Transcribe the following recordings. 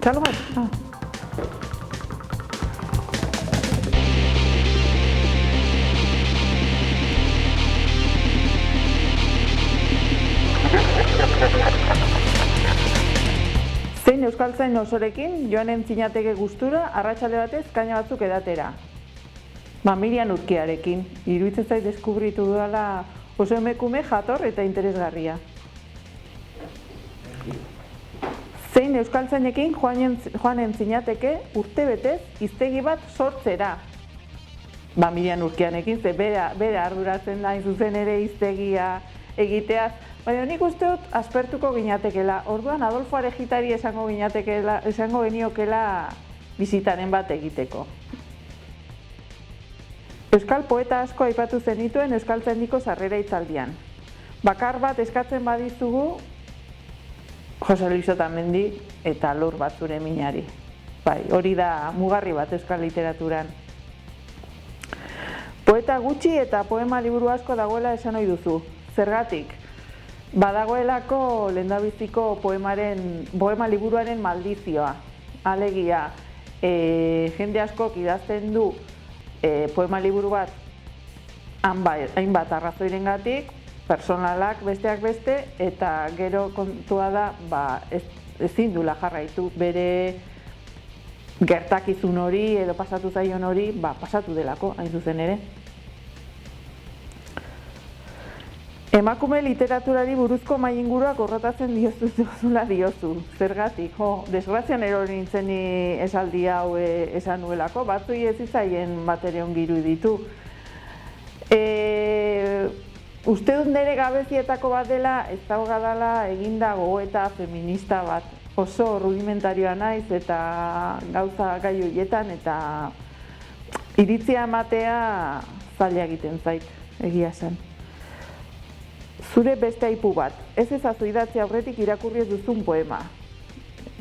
Txalo bat? Zein euskaltzain osorekin joanen zinateke gustura arratsalde batez kaina batzuk edatera. Mirian Urkiarekin, iruditzen zait deskubritu dudala oso emakume jator eta interesgarria. Zein euskaltzainekin joanen zinateke urtebetez hiztegi bat sortzera. Mirian Urkiarekin, ze bere arduratzen da zuzen ere hiztegia egiteaz, baina nik uste dut aspertuko ginatekela. Orduan Adolfo Arejitari esango geniokela bizitaren bat egiteko. Euskal poeta asko aipatu zenituen euskaltzaindiko sarrera hitzaldian. Bakar bat eskatzen badizugu, Jose Luis Otamendi eta lur bat zure minari. Hori da mugarri bat euskal literaturan. Poeta gutxi eta poema liburu asko dagoela esan ohi duzu. Zergatik? Badagoelako lehendabiziko poema liburuaren maldizioa. Alegia, jende askok idazten du poema liburu bat hainbat arrazoirengatik, personalak besteak beste, eta gero kontua da ezin dula jarraitu bere gertakizun hori edo pasatu zaion hori pasatu delako, hain zuzen ere. Emakume literaturari buruzko mahai inguruak horretatzen diozu. Zergatik, desgrazian erori nintzen esaldi hau esan nuelako, batzui ez izaien bat ere ongi iruditu. Uste dut nire gabezietako bat dela, ez daugadala eginda gogoeta feminista bat. Oso rudimentarioa naiz eta gauza gai horietan eta iritzia ematea zaila egiten zait, egia esan. Zure beste aipu bat, ez ezazu idatzi aurretik irakurri ez duzun poema.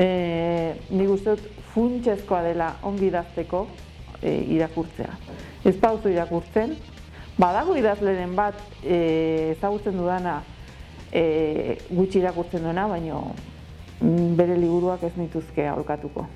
Nik uste dut funtsezkoa dela ongi idazteko irakurtzea. Ez pauzu irakurtzen, badago idazleren bat ezagutzen dudana gutxi irakurtzen duena, baina bere liburuak ez nituzke aholkatuko.